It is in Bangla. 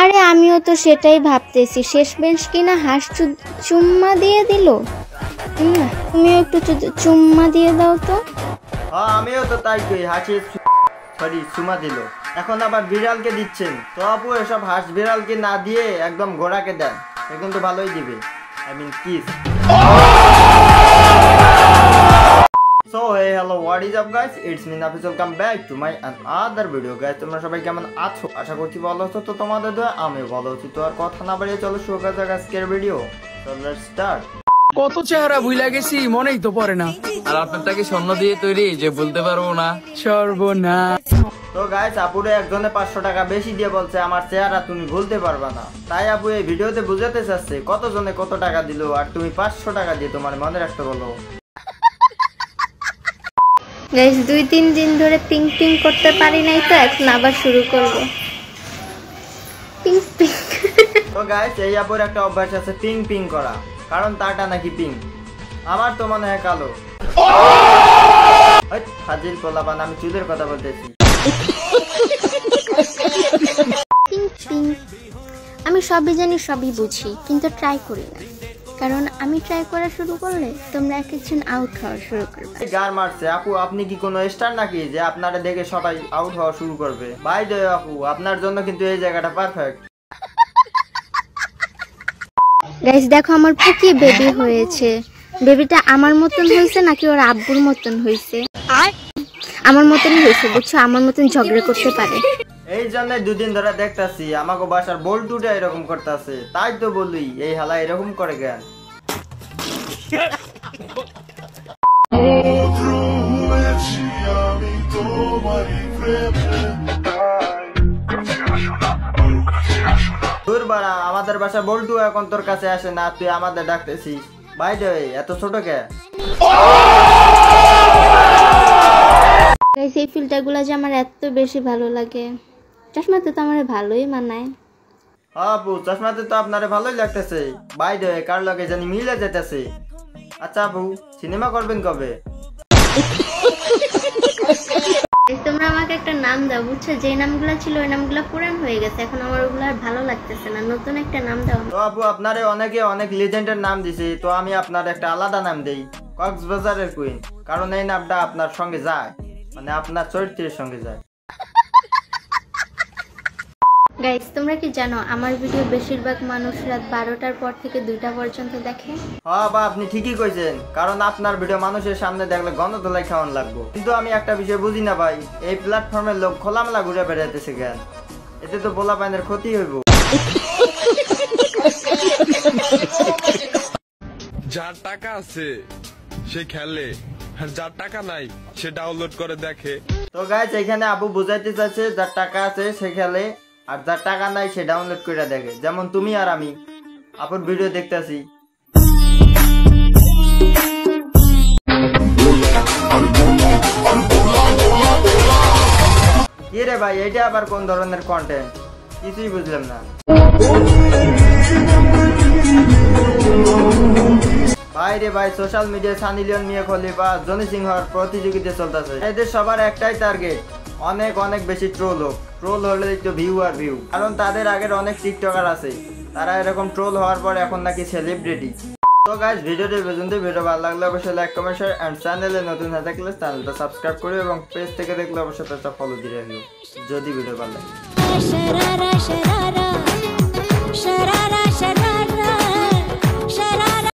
আরে আমিও তো সেটাই ভাবতেছি, শেষ বেঞ্চ কিনা হাঁস চুম্মা দিয়ে দিল। তুমিও একটু চুম্মা দিয়ে দাও তো। হ্যাঁ আমিও তো তাই কই, হাসির চুমা দিল, এখন আবার বিড়ালকে দিচ্ছেন। তো আপু এসব হাঁস বিড়ালকে না দিয়ে একদম ঘোড়াকে দেন, সে কিন্তু ভালোই দিবে, I mean kiss. So hey hello what is up guys, it's me Nafis, welcome back to my another video guys। তোমরা সবাই কেমন আছো? আশা করছি ভালো আছো। তো তোমাদের দোয়া আমিও ভালো আছি। তো আর কথা না বাড়িয়ে চলো শুরু করা যাক আজকের ভিডিও। So let's start। কত চেহারা ভুলে গেছি, মনেই তো পড়ে না। আর আপনারটাকে স্বর্ণ দিয়ে তৈরি যে বলতে পারবো না। সর্বনাশ। তো গাইস আপুরে একজনে 500 টাকা বেশি দিয়ে বলছে আমার চেহারা তুমি ভুলতে পারবা না। তাই আপু এই ভিডিওতে বুঝাতে চাচ্ছে কতজনে কত টাকা দিল আর তুমি 500 টাকা দিয়ে তোমার মনে রাখতে বলো। গাইস 2-3 দিন ধরে পিং পিং করতে পারি নাই, তো এখন আবার শুরু করব পিং পিং। তো গাইস এই আপুর একটা অভ্যাস আছে পিং পিং করা, কারণ তারটা নাকি পিং, আমার তো মনে হয় কালো। হাজির পোলাপান, আমি চুলের কথা বলতেছি। আমি সবই জানি, সবই বুঝি, কিন্তু ট্রাই করি না, কারণ আমি ট্রাই করা শুরু করলে তোমরা একজন আউট হওয়া শুরু করবে। গার মারছে আপু, আপনি কি কোনো স্টার নাকি যে আপনারা দেখে সবাই আউট হওয়া শুরু করবে? বাই দ্য ওয়ে আপু, আপনার জন্য কিন্তু এই জায়গাটা পারফেক্ট। গাইস দেখো আমার পুকি বেবি হয়েছে। বেবিটা আমার মতন হয়েছে নাকি ওর আব্বুর মতন হয়েছে? আমার মতনই হয়েছে, বুঝছো, আমার মতন ঝগড়া করতে পারে। এই জন্য দুদিন ধরে দেখতাছি আমাকে বাসার বল্টুটা এরকম করতেছে, তাই তো বলি এই হালা এরকম করে জ্ঞান। বাড়া আমাদের বাসা বল্টু এখন তোর কাছে আসে না, তুই আমাদের ডাকতেছিস। বাই দ্য ওয়ে এত ছোট কে? গাইস এই ফিল্টারগুলো যে আমার এত বেশি ভালো লাগে, চশমাতে তো আমার ভালোই মানায়। আপু চশমাতে তো আপনারে ভালোই লাগতেছে। বাই দ্য ওয়ে কার লগে জানি মিলে যেতেছে। আচ্ছা আপু সিনেমা করবেন কবে? তোমরা আমাকে একটা নাম দাও, বুঝছো, যে নামগুলো ছিল ওই নামগুলো পুরান হয়ে গেছে, এখন আমার ওগুলো আর ভালো লাগতেছে না, নতুন একটা নাম দাও। তো আপু আপনারে অনেকে অনেক লেজেন্ডের নাম দিছে, তো আমি আপনার একটা আলাদা নাম দেই, কক্সবাজারের কুইন, কারণ এই নামটা আপনার সঙ্গে যায়, মানে আপনার চরিত্রের সঙ্গে যায়। গাইস তোমরা কি জানো আমার ভিডিও বেশিরভাগ মানুষ রাত 12টার পর থেকে 2টা পর্যন্ত দেখে? হ্যাঁ বা আপনি ঠিকই কইছেন, কারণ আপনার ভিডিও মানুষের সামনে দেখলে গণধোলাই খাওয়ান লাগবে। কিন্তু আমি একটা বিষয় বুঝি না ভাই, এই প্ল্যাটফর্মের লোক খোলামেলা ঘুরে বেড়াইতেছে কেন? এতে তো পোলা পাইনের ক্ষতি হইব। যার টাকা আছে সে খেলে, আর যার টাকা নাই সে ডাউনলোড করে দেখে। তো গাইস এখানে আপু বুঝাইতে চাচ্ছে যার টাকা আছে সে খেলে, আর যার টাকা নাই সে ডাউনলোড করে দেখে। যেমন তুমি আর আমি আপুর ভিডিও দেখতেছি। কি রে ভাই, এটা আবার কোন ধরনের কন্টেন্ট? কিছুই বুঝলাম না ভাই রে ভাই। সোশ্যাল মিডিয়ায় সানি লিওন, মিয়া খলিফা, জনি সিং হওয়ার প্রতিযোগিতা চলতেছে। এদের সবার একটাই টার্গেট, অনেক অনেক বেশি ট্রোল হোক। ট্রোল হলে একটু ভিউ আর ভিউ, কারণ তাদের আগের অনেক টিকটকার আছে, তারা এরকম ট্রোল হওয়ার পর এখন নাকি সেলিব্রিটি। তো গাইস ভিডিওটি পর্যন্ত, ভিডিও ভালো লাগলে অবশ্যই লাইক কমেন্ট শেয়ার, এন্ড চ্যানেলে নতুন হয়ে থাকলে চ্যানেলটা সাবস্ক্রাইব করে এবং পেজ থেকে দেখলে অবশ্যই পেজটা ফলো দিয়ে রাখো যদি ভিডিও ভালো লাগে।